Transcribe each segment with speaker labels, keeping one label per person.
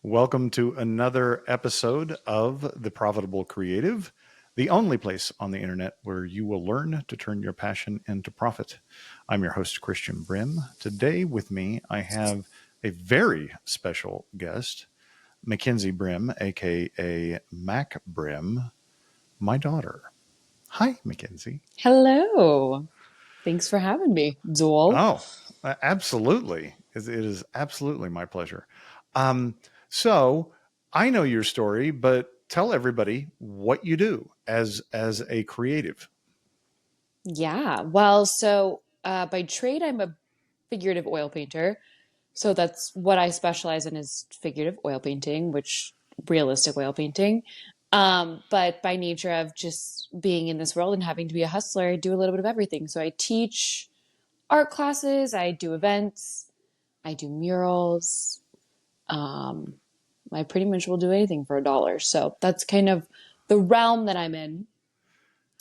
Speaker 1: Welcome to another episode of The Profitable Creative, the only place on the internet where you will learn to turn your passion into profit. I'm your host, Christian Brim. Today with me, I have a very special guest, Mackenzie Brim, aka Mac Brim, my daughter. Hi, Mackenzie.
Speaker 2: Hello. Thanks for having me, Zool.
Speaker 1: Oh, absolutely. It is absolutely my pleasure. Um, so I know your story, but tell everybody what you do as a creative.
Speaker 2: By trade, I'm a figurative oil painter. So that's what I specialize in is figurative oil painting, which realistic oil painting. But by nature of just being in this world and having to be a hustler, I do a little bit of everything. So I teach art classes, I do events, I do murals. Um, I pretty much will do anything for $1. So that's kind of the realm that I'm in.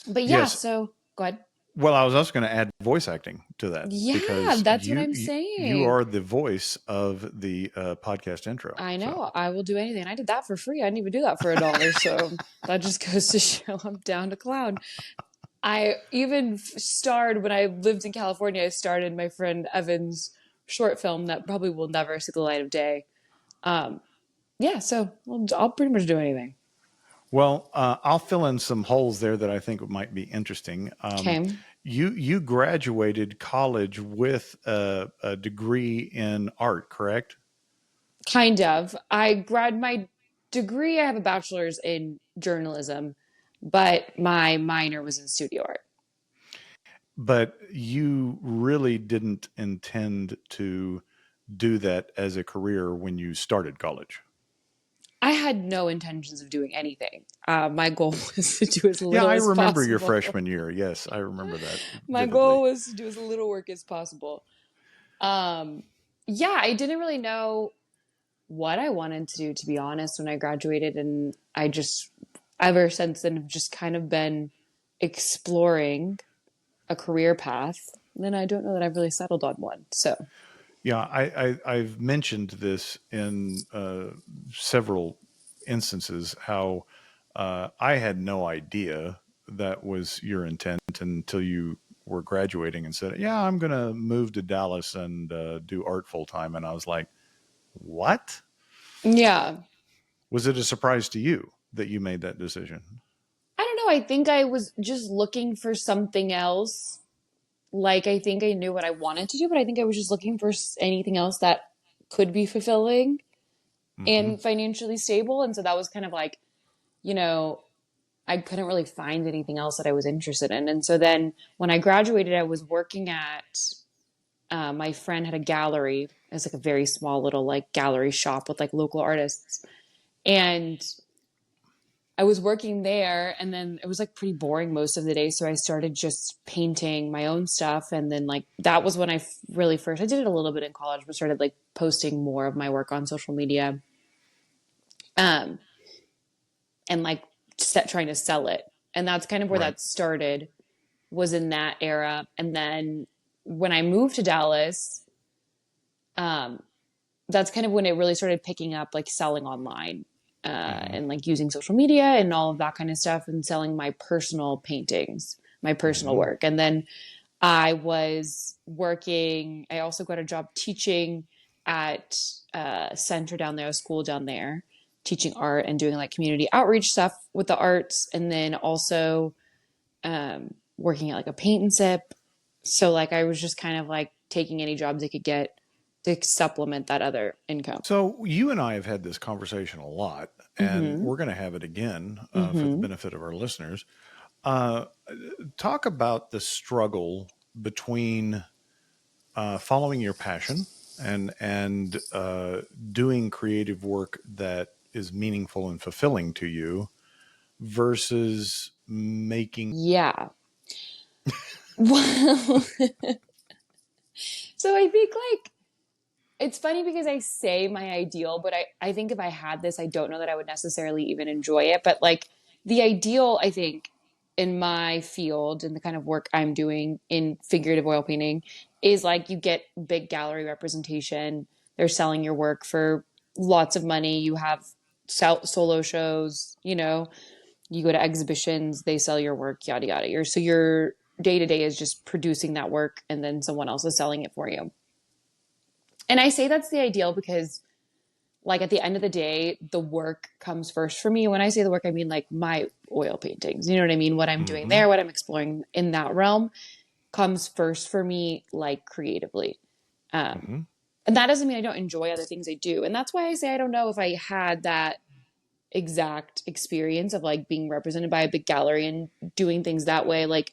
Speaker 2: But yeah,
Speaker 1: Yes.
Speaker 2: so go ahead.
Speaker 1: Well, I was also going to add voice acting to that
Speaker 2: Yeah,
Speaker 1: because
Speaker 2: that's what
Speaker 1: you
Speaker 2: I'm
Speaker 1: you
Speaker 2: saying.
Speaker 1: are the voice of the podcast intro.
Speaker 2: I
Speaker 1: So
Speaker 2: know. I will do anything. I did that for free. I didn't even do that for $1. So that just goes to show I'm down to clown. I even starred when I lived in California. I starred in my friend Evan's short film that probably will never see the light of day. Um, I'll pretty much do anything.
Speaker 1: well, I'll fill in some holes there that I think might be interesting.
Speaker 2: Okay.
Speaker 1: You graduated college with a degree in art, correct?
Speaker 2: Kind of. My degree, I have a bachelor's in journalism, but my minor was in studio art.
Speaker 1: But you really didn't intend to do that as a career when you started college.
Speaker 2: I had no intentions of doing anything. My goal was to do as
Speaker 1: Yeah,
Speaker 2: little
Speaker 1: I
Speaker 2: as
Speaker 1: remember your
Speaker 2: possible.
Speaker 1: freshman year. Yes, I remember that
Speaker 2: My goal
Speaker 1: vividly.
Speaker 2: was to do as little work as possible. Um, yeah, I didn't really know what I wanted to do, to be honest, when I graduated. And ever since then, have just kind of been exploring a career path. And then I don't know that I've really settled on one. So,
Speaker 1: Yeah, I've mentioned this in several instances how I had no idea that was your intent until you were graduating and said, "Yeah, I'm going to move to Dallas and do art full time." And I was like, "What?"
Speaker 2: yeah,
Speaker 1: Was it a surprise to you that you made that decision?
Speaker 2: I don't know. I think I was just looking for something else. Like, I think I knew what I wanted to do, but I think I was just looking for anything else that could be fulfilling
Speaker 1: Hmm.
Speaker 2: and financially stable. And so that was kind of like, you know, I couldn't really find anything else that I was interested in. And so then when I graduated, I was working at, my friend had a gallery. It was like a very small little like gallery shop with like local artists. And I was working there and then it was like pretty boring most of the day. So I started just painting my own stuff. And then like that was when really first, I did it a little bit in college, but started like posting more of my work on social media. Um, and like trying to sell it. And that's kind of where
Speaker 1: Right.
Speaker 2: that started, was in that era. And then when I moved to Dallas, um, that's kind of when it really started picking up, like selling online,
Speaker 1: Hmm.
Speaker 2: and like using social media and all of that kind of stuff and selling my personal paintings, my personal
Speaker 1: Hmm.
Speaker 2: work. And then I was working, I also got a job teaching at a center down there, a school down there, teaching art and doing like community outreach stuff with the arts. And then also working at like a paint and sip. So like I was just kind of like taking any jobs I could get to supplement that other income.
Speaker 1: So you and I have had this conversation a lot, and
Speaker 2: Mm-hmm.
Speaker 1: we're going to have it again for the
Speaker 2: Mm-hmm.
Speaker 1: benefit of our listeners. Uh, Talk about the struggle between following your passion and doing creative work that is meaningful and fulfilling to you versus making.
Speaker 2: Yeah. Well, so I think like it's funny because I say my ideal, but I think if I had this, I don't know that I would necessarily even enjoy it. But like the ideal, I think, in my field and the kind of work I'm doing in figurative oil painting is like you get big gallery representation. They're selling your work for lots of money. You have solo shows, you know, you go to exhibitions, they sell your work, yada, yada. So your day to day is just producing that work and then someone else is selling it for you. And I say that's the ideal because like at the end of the day, the work comes first for me. When I say the work, I mean like my oil paintings. You know what I mean? What I'm doing
Speaker 1: Mm-hmm.
Speaker 2: there, what I'm exploring in that realm comes first for me, like creatively. Um,
Speaker 1: Mm-hmm.
Speaker 2: and that doesn't mean I don't enjoy other things I do. And that's why I say I don't know if I had that exact experience of like being represented by a big gallery and doing things that way. Like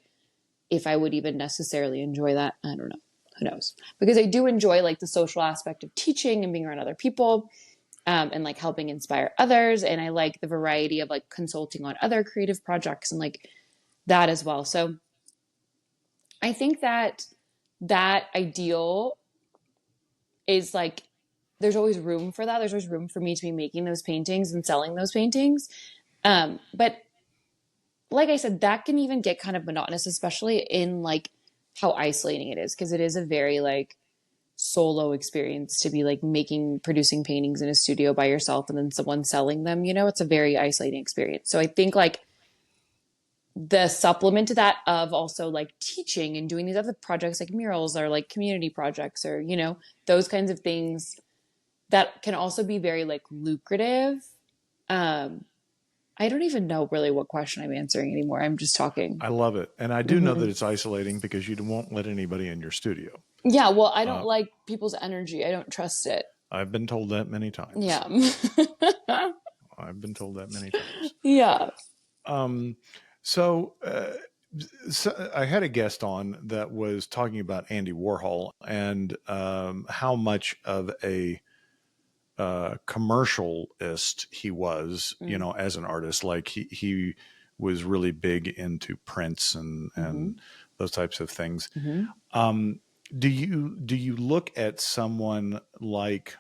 Speaker 2: if I would even necessarily enjoy that, I don't know. Who knows? Because I do enjoy like the social aspect of teaching and being around other people, and like helping inspire others. And I like the variety of like consulting on other creative projects and like that as well. So I think that that ideal is like, there's always room for that. There's always room for me to be making those paintings and selling those paintings. But like I said, that can even get kind of monotonous, especially in like how isolating it is, because it is a very like solo experience to be like producing paintings in a studio by yourself and then someone selling them, you know, it's a very isolating experience. So I think like the supplement to that of also like teaching and doing these other projects like murals or like community projects or, you know, those kinds of things that can also be very like lucrative. Um, I don't even know really what question I'm answering anymore. I'm just talking.
Speaker 1: I love it. And I do know
Speaker 2: Hmm.
Speaker 1: that it's isolating because you won't let anybody in your studio.
Speaker 2: Yeah, well, I don't
Speaker 1: Uh,
Speaker 2: like people's energy. I don't trust it.
Speaker 1: I've been told that many times.
Speaker 2: Yeah.
Speaker 1: I've been told that many times.
Speaker 2: Yeah.
Speaker 1: Um, so, so I had a guest on that was talking about Andy Warhol and how much of a commercialist he was, you
Speaker 2: Mm.
Speaker 1: know, as an artist. Like he was really big into prints
Speaker 2: Hmm.
Speaker 1: and those types of things.
Speaker 2: Hmm.
Speaker 1: Um, do you look at someone like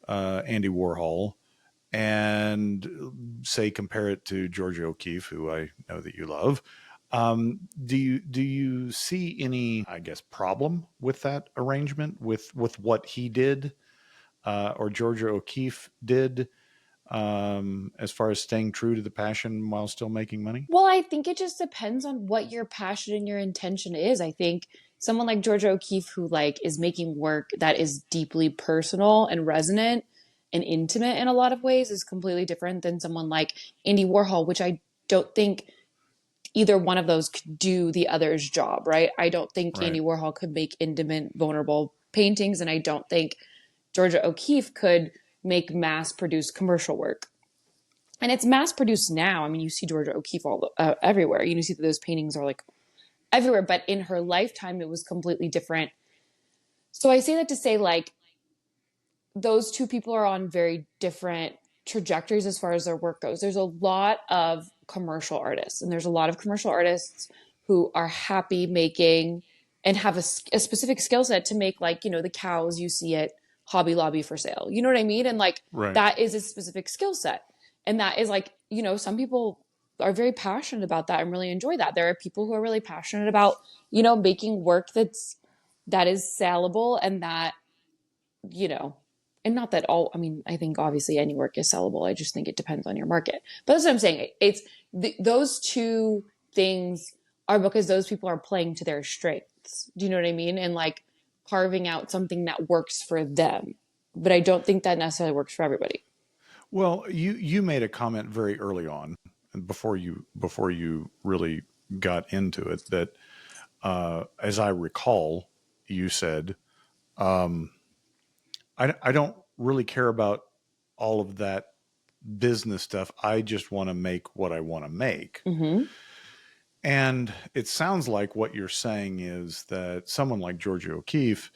Speaker 1: Andy Warhol and say compare it to Georgia O'Keeffe, who I know that you love? Do you see any, I guess, problem with that arrangement with what he did or Georgia O'Keeffe did as far as staying true to the passion while still making money?
Speaker 2: Well, I think it just depends on what your passion and your intention is. I think someone like Georgia O'Keeffe, who like is making work that is deeply personal and resonant and intimate in a lot of ways, is completely different than someone like Andy Warhol, which I don't think either one of those could do the other's job, right? I don't think
Speaker 1: Right.
Speaker 2: Andy Warhol could make intimate, vulnerable paintings, and I don't think Georgia O'Keeffe could make mass produced commercial work. And it's mass produced now. I mean, you see Georgia O'Keeffe everywhere. You see that those paintings are like everywhere, but in her lifetime, it was completely different. So I say that to say, like, those two people are on very different trajectories as far as their work goes. There's a lot of commercial artists, and there's a lot of commercial artists who are happy making and have a specific skill set to make, like, you know, the cows you see at Hobby Lobby for sale. You know what I mean? And like,
Speaker 1: Right.
Speaker 2: that is a specific skill set. And that is like, you know, some people are very passionate about that and really enjoy that. There are people who are really passionate about, you know, making work that is sellable and that, you know, and not that all, I mean, I think obviously any work is sellable. I just think it depends on your market. But that's what I'm saying. It's those two things are because those people are playing to their strengths. Do you know what I mean? And like carving out something that works for them. But I don't think that necessarily works for everybody.
Speaker 1: Well, you made a comment very early on, and before you really got into it, that as I recall, you said, I don't really care about all of that business stuff. I just want to make what I want to make.
Speaker 2: Mm-hmm.
Speaker 1: And it sounds like what you're saying is that someone like Georgia O'Keeffe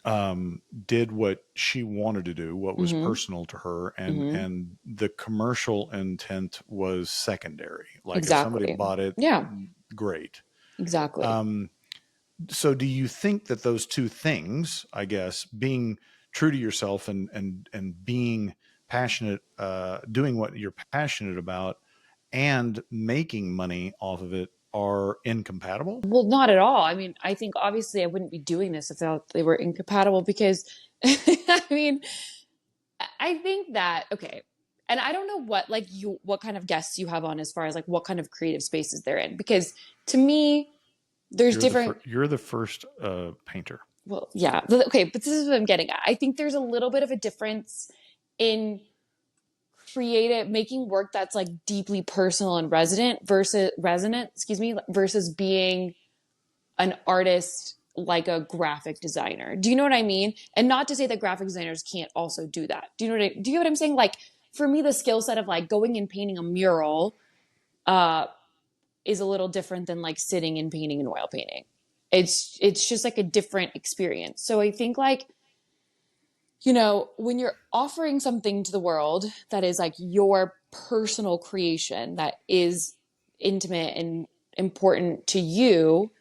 Speaker 1: did what she wanted to do, what was
Speaker 2: Mm-hmm.
Speaker 1: personal to her, and
Speaker 2: Mm-hmm.
Speaker 1: and the commercial intent was secondary. Like if somebody
Speaker 2: Exactly.
Speaker 1: bought it,
Speaker 2: Yeah,
Speaker 1: great.
Speaker 2: exactly.
Speaker 1: Um, so do you think that those two things, I guess, being true to yourself and being passionate, doing what you're passionate about, and making money off of it are incompatible?
Speaker 2: Well, not at all. I mean, I think obviously I wouldn't be doing this if they were incompatible because I mean, I think that, okay. And I don't know what kind of guests you have on as far as like what kind of creative spaces they're in. Because to me, there's different,
Speaker 1: You're the first painter.
Speaker 2: well, yeah. Okay, but this is what I'm getting at. I think there's a little bit of a difference in creative making work that's like deeply personal and versus being an artist like a graphic designer. Do you know what I mean? And not to say that graphic designers can't also do that. Do you know what I'm saying? Like for me, the skill set of like going and painting a mural is a little different than like sitting and painting an oil painting. It's just like a different experience. So I think like, when you're offering something to the world that is like your personal creation that is intimate and important to you,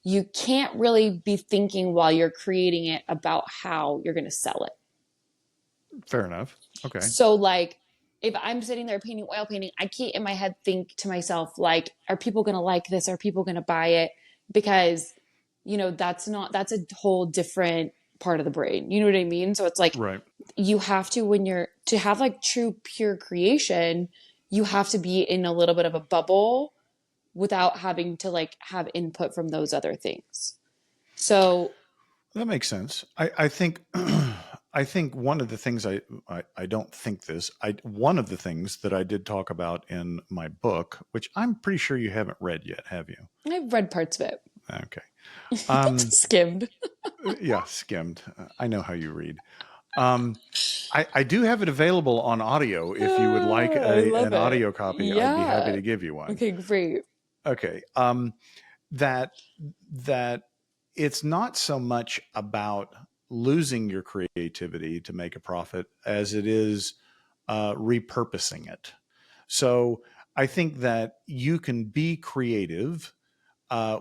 Speaker 2: you can't really be thinking while you're creating it about how you're going to sell it.
Speaker 1: Fair enough. Okay.
Speaker 2: So like if I'm sitting there painting oil painting, I can't in my head think to myself like, are people going to like this? Are people going to buy it? Because that's a whole different part of the brain. You know what I mean? So it's like
Speaker 1: right.
Speaker 2: You have to, when you're to have like true pure creation, you have to be in a little bit of a bubble without having to like have input from those other things. So
Speaker 1: that makes sense. I think I think one of the things I don't think this one of the things that I did talk about in my book, which I'm pretty sure you haven't read yet, have you?
Speaker 2: I've read parts of it.
Speaker 1: Okay.
Speaker 2: Skimmed.
Speaker 1: Yeah, skimmed. I know how you read. I do have it available on audio. If you would like an audio copy,
Speaker 2: Yeah.
Speaker 1: I'd be happy to give you one.
Speaker 2: Okay, great.
Speaker 1: Okay. That it's not so much about losing your creativity to make a profit as it is repurposing it. So I think that you can be creative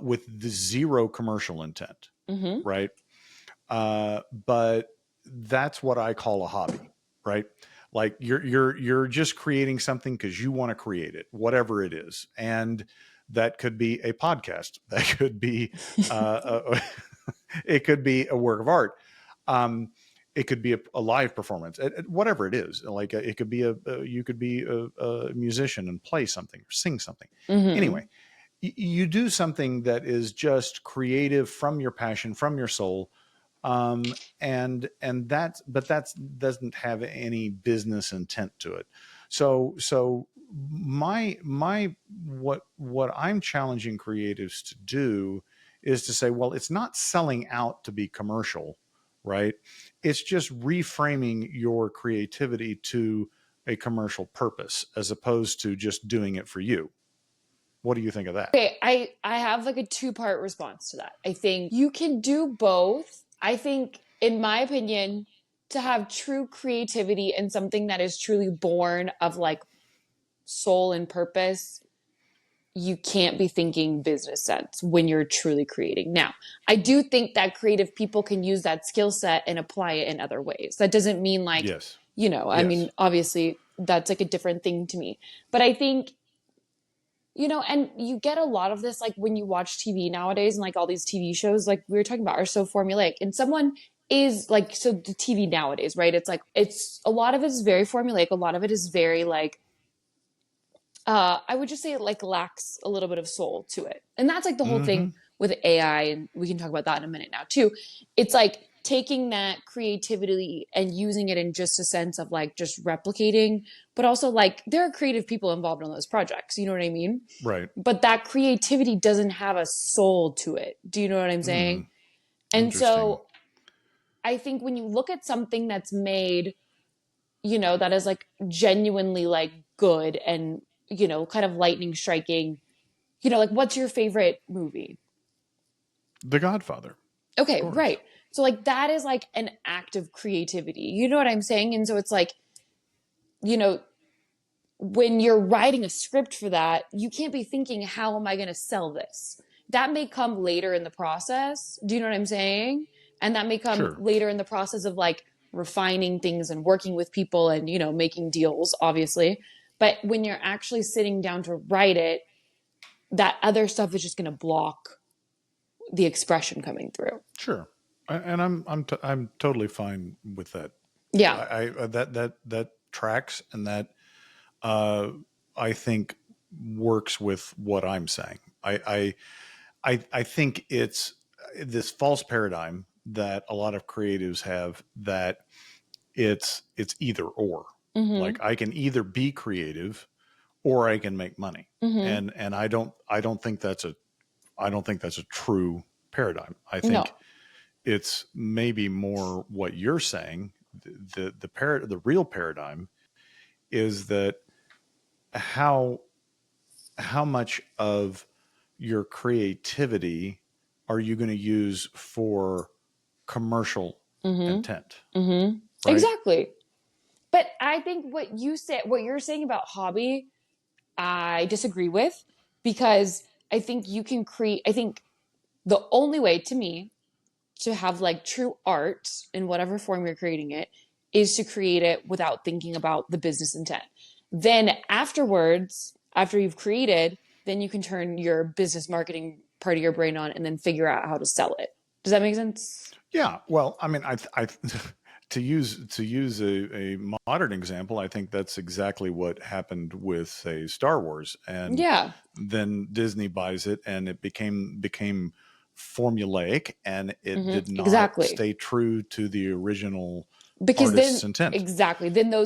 Speaker 1: with the zero commercial intent, right? But that's what I call a hobby, right? Like you're just creating something because you want to create it, whatever it is, and that could be a podcast, that could be it could be a work of art, it could be a live performance, whatever it is. Like it could be you could be a musician and play something or sing something. Anyway, you do something that is just creative from your passion, from your soul. And that doesn't have any business intent to it. So my what I'm challenging creatives to do is to say, well, it's not selling out to be commercial, right? It's just reframing your creativity to a commercial purpose as opposed to just doing it for you. What do you think of that?
Speaker 2: Okay, I have like a two-part response to that. I think you can do both. I think, in my opinion, to have true creativity and something that is truly born of like soul and purpose, you can't be thinking business sense when you're truly creating. Now, I do think that creative people can use that skill set and apply it in other ways. That doesn't mean like,
Speaker 1: Yes.
Speaker 2: I mean, obviously that's like a different thing to me. But I think and you get a lot of this like when you watch TV nowadays and like all these TV shows like we were talking about are so formulaic, and someone is like, so the TV nowadays, right? It's like, it's a lot of it is very formulaic. A lot of it is very like, I would just say it like lacks a little bit of soul to it. And that's like the whole thing with AI. And we can talk about that in a minute now too. It's like taking that creativity and using it in just a sense of like just replicating, but also like there are creative people involved in those projects. You know what I mean?
Speaker 1: Right.
Speaker 2: But that creativity doesn't have a soul to it. Do you know what I'm saying? And so I think when you look at something that's made, that is like genuinely like good and, kind of lightning striking, like what's your favorite movie?
Speaker 1: The Godfather.
Speaker 2: Okay, right. So like that is like an act of creativity. You know what I'm saying? And so it's like, when you're writing a script for that, you can't be thinking, how am I going to sell this? That may come later in the process. Do you know what I'm saying? And that may come later in the process of like refining things and working with people and, making deals, obviously. But when you're actually sitting down to write it, that other stuff is just going to block the expression coming through.
Speaker 1: Sure. And I'm totally fine with that
Speaker 2: Yeah.
Speaker 1: That tracks, and that uh, I think works with what I'm saying. I think it's this false paradigm that a lot of creatives have, that it's either or.
Speaker 2: Mm-hmm.
Speaker 1: Like, I can either be creative or I can make money.
Speaker 2: Mm-hmm.
Speaker 1: And I don't think that's a true paradigm. I think
Speaker 2: No.
Speaker 1: it's maybe more what you're saying. The real paradigm is that how how much of your creativity are you going to use for commercial
Speaker 2: Mm-hmm.
Speaker 1: intent,
Speaker 2: Mm-hmm.
Speaker 1: right?
Speaker 2: Exactly. But I think what you're saying about hobby, I disagree with, because I think you can create, I think the only way to me to have like true art in whatever form you're creating it is to create it without thinking about the business intent. Then afterwards, after you've created, then you can turn your business marketing part of your brain on and then figure out how to sell it. Does that make sense?
Speaker 1: Yeah. Well, I mean, I to use a modern example, I think that's exactly what happened with, say, Star Wars, and
Speaker 2: Yeah.
Speaker 1: then Disney buys it, and it became formulaic, and it
Speaker 2: Hmm.
Speaker 1: did not
Speaker 2: Exactly.
Speaker 1: stay true to the original
Speaker 2: Because then,
Speaker 1: artist's intent.
Speaker 2: exactly, then the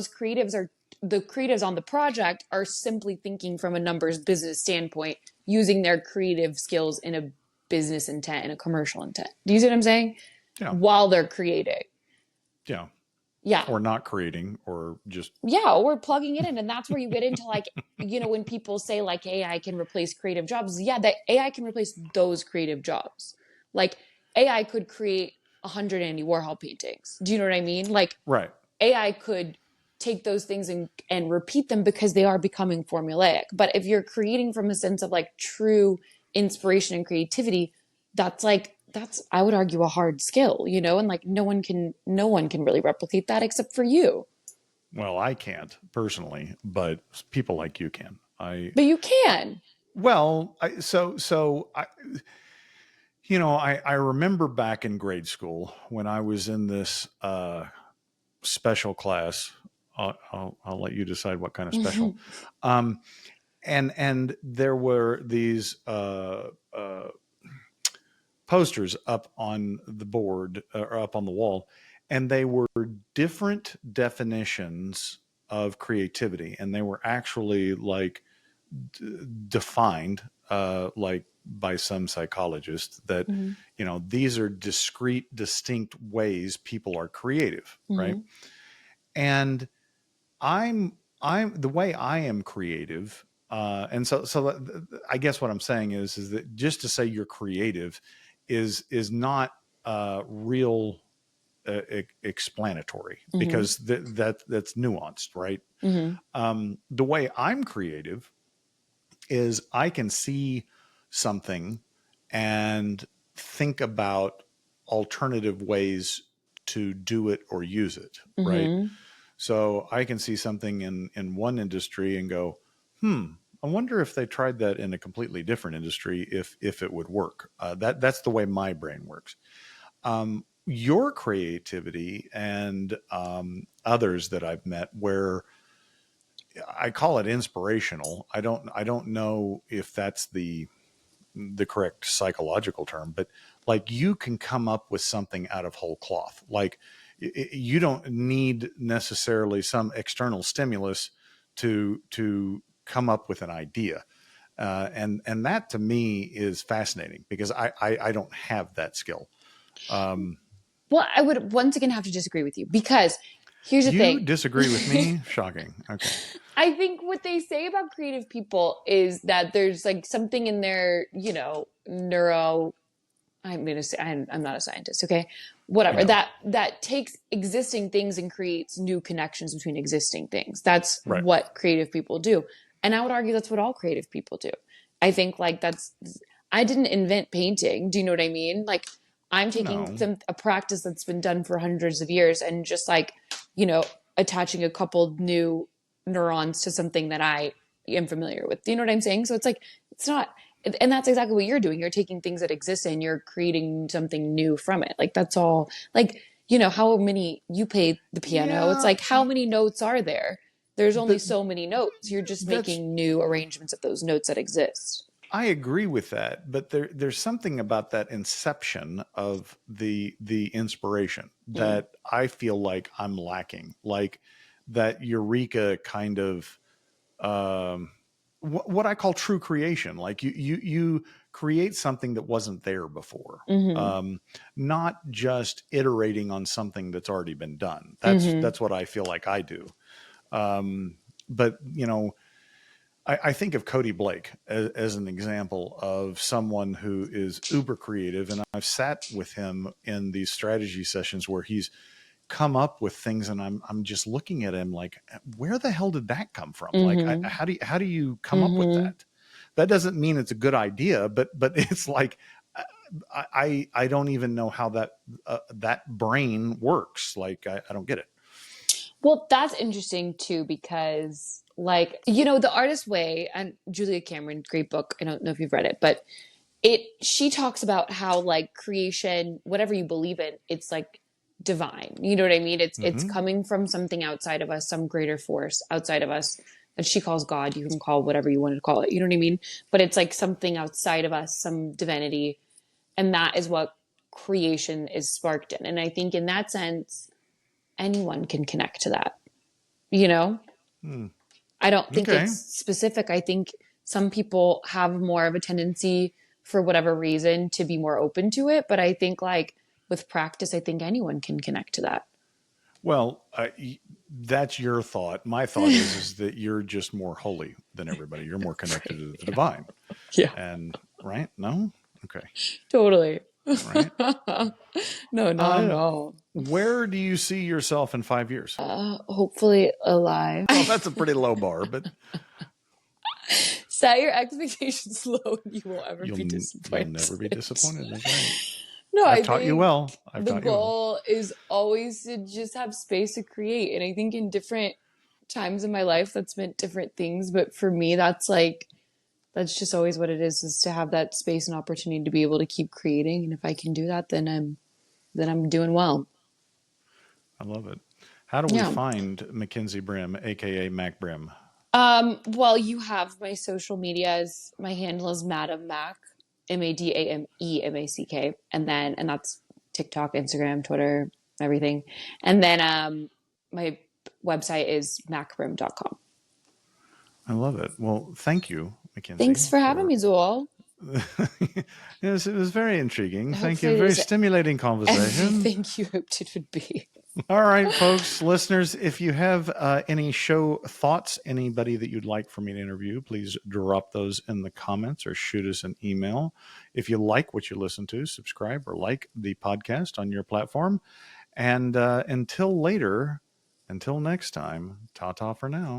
Speaker 2: creatives on the project are simply thinking from a numbers business standpoint, using their creative skills in a business intent and a commercial intent. Do you see what I'm saying?
Speaker 1: Yeah.
Speaker 2: While they're creating.
Speaker 1: Yeah.
Speaker 2: Yeah.
Speaker 1: Or not creating, or just
Speaker 2: Yeah. Or plugging it in. And that's where you get into like, when people say like AI can replace creative jobs, yeah, that AI can replace those creative jobs. Like AI could create 100 Andy Warhol paintings. Do you know what I mean? Like
Speaker 1: right.
Speaker 2: AI could take those things and repeat them because they are becoming formulaic. But if you're creating from a sense of like true inspiration and creativity, that's I would argue a hard skill, and like no one can really replicate that except for you.
Speaker 1: Well, I can't personally, but people like you can.
Speaker 2: But you
Speaker 1: I
Speaker 2: can.
Speaker 1: well, I remember back in grade school when I was in this special class. I'll let you decide what kind of special. Um, and there were these posters up on the board, or up on the wall, and they were different definitions of creativity, and they were actually like defined, like by some psychologists, that
Speaker 2: Mm-hmm.
Speaker 1: these are discrete, distinct ways people are creative, right?
Speaker 2: Mm-hmm.
Speaker 1: And I'm the way I am creative. And so I guess what I'm saying is that just to say you're creative is not real explanatory,
Speaker 2: Mm-hmm.
Speaker 1: because that's nuanced, right?
Speaker 2: Mm-hmm.
Speaker 1: The way I'm creative is I can see something and think about alternative ways to do it or use it, right?
Speaker 2: Mm-hmm.
Speaker 1: So I can see something in one industry and go, I wonder if they tried that in a completely different industry, if it would work. That's the way my brain works. Your creativity and others that I've met, where I call it inspirational. I don't know if that's the correct psychological term, but like, you can come up with something out of whole cloth. Like, you don't need necessarily some external stimulus to come up with an idea. And that to me is fascinating, because I don't have that skill. Um,
Speaker 2: Well, I would once again have to disagree with you because here's the
Speaker 1: you
Speaker 2: thing.
Speaker 1: disagree with me? Shocking. Okay.
Speaker 2: I think what they say about creative people is that there's like something in their, neuro. I'm gonna say I'm not a scientist, okay?
Speaker 1: I
Speaker 2: Whatever.
Speaker 1: know.
Speaker 2: That takes existing things and creates new connections between existing things. That's
Speaker 1: Right.
Speaker 2: what creative people do, and I would argue that's what all creative people do. I think like that's. I didn't invent painting. Do you know what I mean? Like I'm taking
Speaker 1: No.
Speaker 2: a practice that's been done for hundreds of years and just like, you know, attaching a couple new neurons to something that I am familiar with. Do you know what I'm saying? So it's like it's not, and that's exactly what you're doing. You're taking things that exist and you're creating something new from it. Like that's all. Like you know, how many you played the piano. It's
Speaker 1: Yeah,
Speaker 2: like, how many notes are there? There's only
Speaker 1: but
Speaker 2: so many notes. You're just
Speaker 1: that's
Speaker 2: making new arrangements of those notes that exist.
Speaker 1: I agree with that, but there's something about that inception of the inspiration
Speaker 2: Mm.
Speaker 1: that I feel like I'm lacking. Like that eureka kind of what I call true creation. Like you create something that wasn't there before.
Speaker 2: Mm-hmm.
Speaker 1: Um, Not just iterating on something that's already been done.
Speaker 2: Mm-hmm.
Speaker 1: That's what I feel like I do. But you know, I think of Cody Blake as an example of someone who is uber creative, and I've sat with him in these strategy sessions where he's come up with things, and I'm just looking at him like, where the hell did that come from? Like,
Speaker 2: Mm-hmm.
Speaker 1: how do you come up with
Speaker 2: Mm-hmm.
Speaker 1: that? That doesn't mean it's a good idea, but it's like I don't even know how that brain works. Like I don't get it.
Speaker 2: Well, that's interesting too, because like, you know, The Artist's Way and Julia Cameron, great book. I don't know if you've read it, but she talks about how like creation, whatever you believe in, it's like divine. You know what I mean? It's
Speaker 1: Mm-hmm.
Speaker 2: coming from something outside of us, some greater force outside of us. And she calls God, you can call whatever you want to call it. You know what I mean? But it's like something outside of us, some divinity. And that is what creation is sparked in. And I think in that sense, anyone can connect to that, you know?
Speaker 1: Mm.
Speaker 2: I don't think
Speaker 1: Okay.
Speaker 2: it's specific. I think some people have more of a tendency for whatever reason to be more open to it. But I think like with practice, I think anyone can connect to that.
Speaker 1: Well, that's your thought. My thought is that you're just more holy than everybody. You're more connected to the divine.
Speaker 2: Yeah,
Speaker 1: And right? No? Okay.
Speaker 2: totally.
Speaker 1: Right.
Speaker 2: No, not at all.
Speaker 1: Where do you see yourself in 5 years?
Speaker 2: Hopefully alive.
Speaker 1: Well, that's a pretty low bar, but
Speaker 2: Set your expectations low and you won't ever be
Speaker 1: you'll never be
Speaker 2: disappointed.
Speaker 1: disappointed. That's right.
Speaker 2: No,
Speaker 1: I've
Speaker 2: I
Speaker 1: taught you
Speaker 2: think
Speaker 1: well. I've
Speaker 2: the
Speaker 1: taught you well.
Speaker 2: goal is always to just have space to create. And I think in different times in my life, that's meant different things. But for me, that's like, that's just always what it is to have that space and opportunity to be able to keep creating. And if I can do that, then I'm doing well.
Speaker 1: I love it. How do we
Speaker 2: Yeah.
Speaker 1: find Mackenzie Brim, aka Mac Brim?
Speaker 2: Well, you have my social medias. My handle is Madam Mac, MADAMEMACK, and that's TikTok, Instagram, Twitter, everything. And then my website is macbrim.com.
Speaker 1: I love it. Well, thank you,
Speaker 2: Thanks
Speaker 1: Mackenzie,
Speaker 2: for having
Speaker 1: for
Speaker 2: me, Zool.
Speaker 1: yes, it was very intriguing. Thank you.
Speaker 2: Hopefully, it
Speaker 1: Very
Speaker 2: was
Speaker 1: stimulating conversation.
Speaker 2: everything you hoped it would be.
Speaker 1: All right, folks, listeners, if you have any show thoughts, anybody that you'd like for me to interview, please drop those in the comments or shoot us an email. If you like what you listen to, subscribe or like the podcast on your platform. And until later, until next time, ta ta for now.